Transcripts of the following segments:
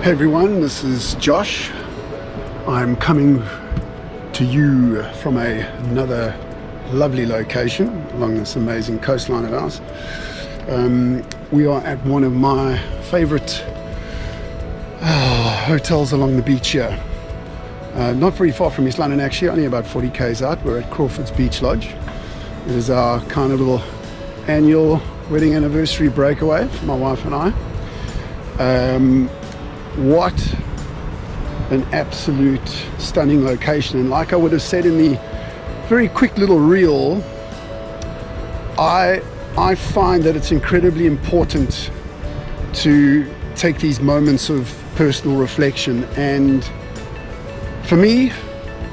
Hey everyone, this is Josh. I'm coming to you from another lovely location along this amazing coastline of ours. We are at one of my favorite hotels along the beach here. Not very far from East London actually, only about 40 k's out. We're at Crawford's Beach Lodge. It is our kind of little annual wedding anniversary breakaway for my wife and I. What an absolute stunning location, and like I would have said in the very quick little reel, I find that it's incredibly important to take these moments of personal reflection, and for me,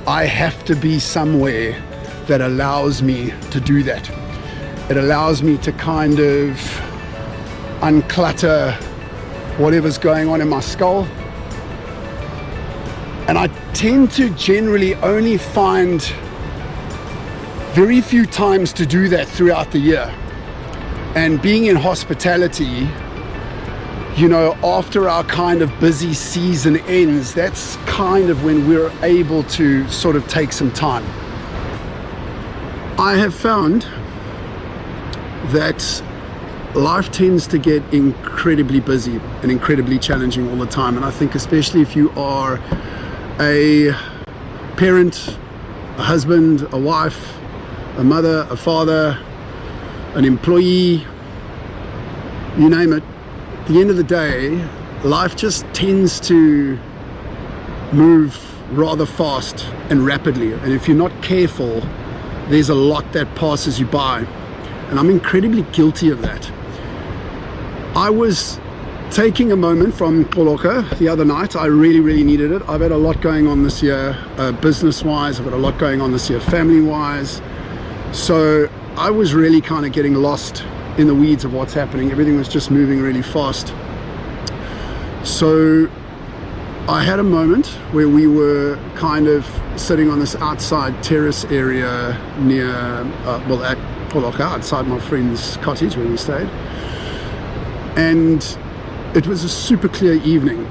I have to be somewhere that allows me to do that. It allows me to kind of unclutter whatever's going on in my skull. And I tend to generally only find very few times to do that throughout the year. And being in hospitality, you know, after our kind of busy season ends, that's kind of when we're able to sort of take some time. I have found that life tends to get incredibly busy and incredibly challenging all the time, and I think especially if you are a parent, a husband, a wife, a mother, a father, an employee, you name it, at the end of the day, life just tends to move rather fast and rapidly, and if you're not careful, there's a lot that passes you by, and I'm incredibly guilty of that. I was taking a moment from Xoloco the other night. I really needed it. I've had a lot going on this year, business-wise. I've got a lot going on this year, family-wise. So I was really kind of getting lost in the weeds of what's happening. Everything was just moving really fast. So I had a moment where we were kind of sitting on this outside terrace area near, at Xoloco, outside my friend's cottage where we stayed. And it was a super clear evening,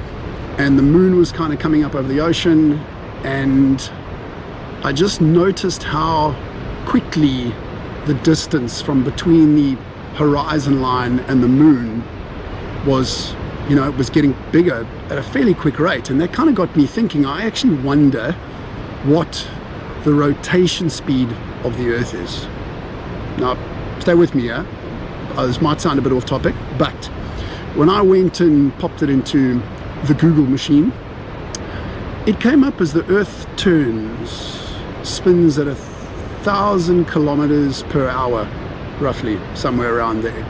and the moon was kind of coming up over the ocean, and I just noticed how quickly the distance from between the horizon line and the moon was, you know, it was getting bigger at a fairly quick rate, and that kind of got me thinking. I actually wonder what the rotation speed of the Earth is. Now, stay with me here. This might sound a bit off topic, but when I went and popped it into the Google machine, it came up as the Earth spins at 1,000 kilometers per hour, roughly, somewhere around there,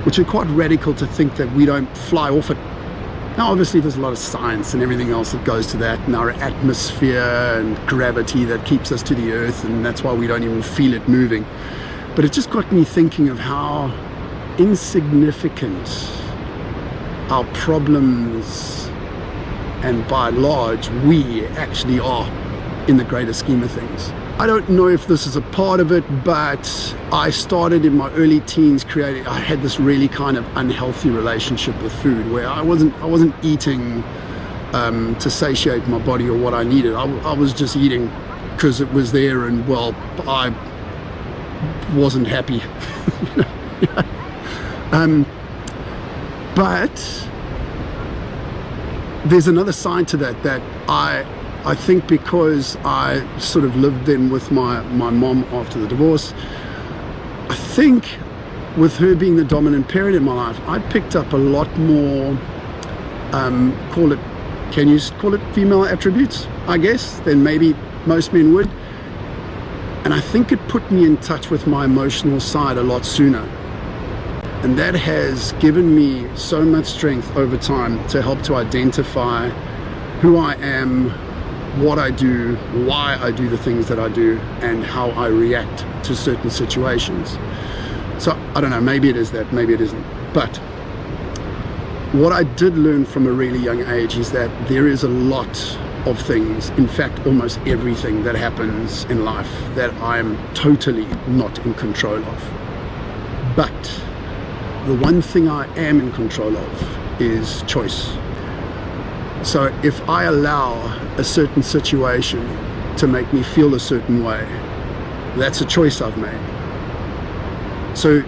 which is quite radical to think that we don't fly off it. Now, obviously, there's a lot of science and everything else that goes to that, and our atmosphere and gravity that keeps us to the Earth, and that's why we don't even feel it moving. But it just got me thinking of how insignificant our problems and by and large we actually are in the greater scheme of things. I don't know if this is a part of it, but I started in my early teens I had this really kind of unhealthy relationship with food, where I wasn't eating to satiate my body or what I needed. I was just eating because it was there, and well, I wasn't happy. But there's another side to that I think, because I sort of lived then with my mom after the divorce, I think with her being the dominant parent in my life, I picked up a lot more, can you call it female attributes, I guess, than maybe most men would. And I think it put me in touch with my emotional side a lot sooner. And that has given me so much strength over time to help to identify who I am, what I do, why I do the things that I do, and how I react to certain situations. So I don't know, maybe it is that, maybe it isn't. But what I did learn from a really young age is that there is a lot of things, in fact almost everything that happens in life, that I'm totally not in control of. But the one thing I am in control of is choice. So if I allow a certain situation to make me feel a certain way, that's a choice I've made. So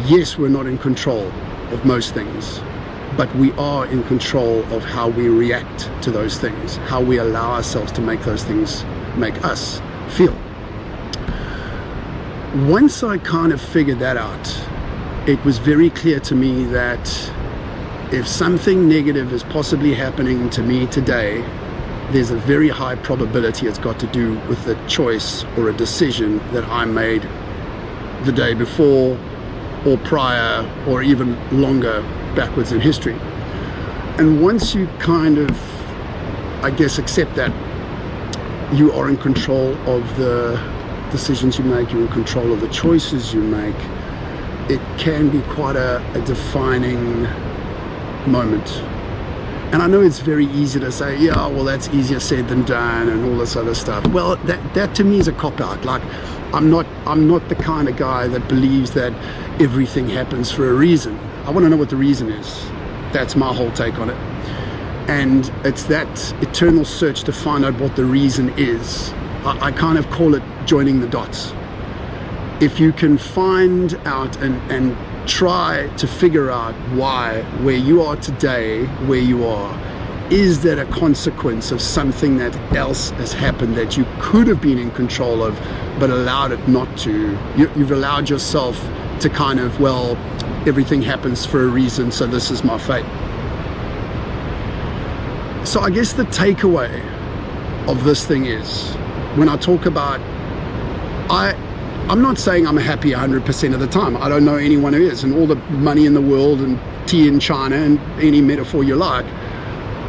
yes, we're not in control of most things, but we are in control of how we react to those things, how we allow ourselves to make those things make us feel. Once I kind of figured that out, it was very clear to me that if something negative is possibly happening to me today, there's a very high probability it's got to do with a choice or a decision that I made the day before or prior or even longer backwards in history. And once you kind of, I guess, accept that you are in control of the decisions you make, you're in control of the choices you make, it can be quite a defining moment. And I know it's very easy to say, yeah, well, that's easier said than done and all this other stuff. Well, that to me is a cop-out. Like, I'm not the kind of guy that believes that everything happens for a reason. I want to know what the reason is. That's my whole take on it. And it's that eternal search to find out what the reason is. I kind of call it joining the dots. If you can find out and try to figure out why, where you are today, where you are, is that a consequence of something that else has happened that you could have been in control of but allowed it not to? You've allowed yourself to kind of, well, everything happens for a reason, so this is my fate. So I guess the takeaway of this thing is, when I talk about, I'm not saying I'm happy 100% of the time. I don't know anyone who is, and all the money in the world and tea in China and any metaphor you like,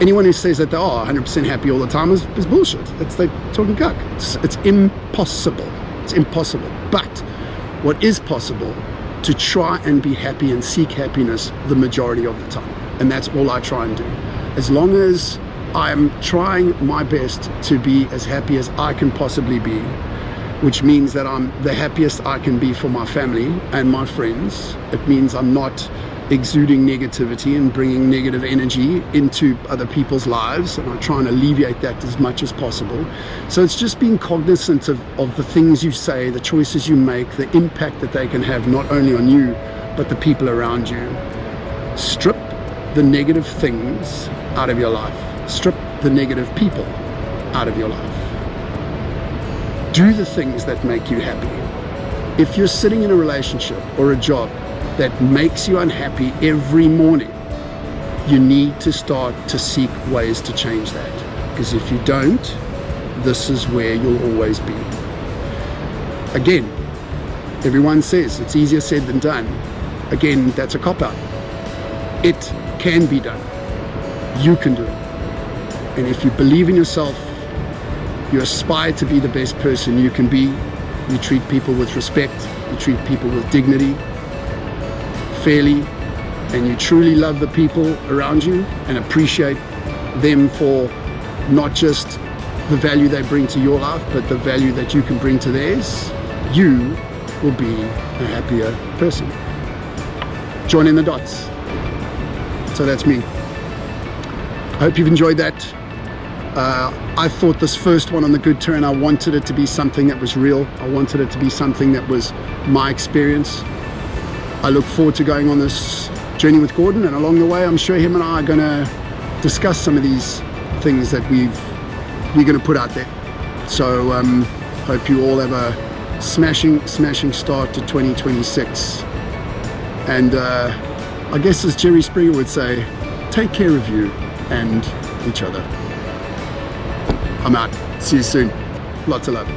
anyone who says that they are 100% happy all the time is bullshit. They're talking cuck. It's impossible. It's impossible. But what is possible, to try and be happy and seek happiness the majority of the time. And that's all I try and do. As long as I'm trying my best to be as happy as I can possibly be, which means that I'm the happiest I can be for my family and my friends. It means I'm not exuding negativity and bringing negative energy into other people's lives, and I try and alleviate that as much as possible. So it's just being cognizant of the things you say, the choices you make, the impact that they can have not only on you but the people around you. Strip the negative things out of your life. Strip the negative people out of your life. Do the things that make you happy. If you're sitting in a relationship or a job that makes you unhappy every morning, you need to start to seek ways to change that. Because if you don't, this is where you'll always be. Again, everyone says it's easier said than done. Again, that's a cop-out. It can be done. You can do it. And if you believe in yourself, you aspire to be the best person you can be, you treat people with respect, you treat people with dignity, fairly, and you truly love the people around you and appreciate them for not just the value they bring to your life, but the value that you can bring to theirs, you will be a happier person. Join in the dots. So that's me. I hope you've enjoyed that. I thought this first one on The Good Turn, I wanted it to be something that was real. I wanted it to be something that was my experience. I look forward to going on this journey with Gordon, and along the way I'm sure him and I are going to discuss some of these things that we're going to put out there. So hope you all have a smashing start to 2026, and I guess as Jerry Springer would say, take care of you and each other. I'm out. See you soon. Lots of love.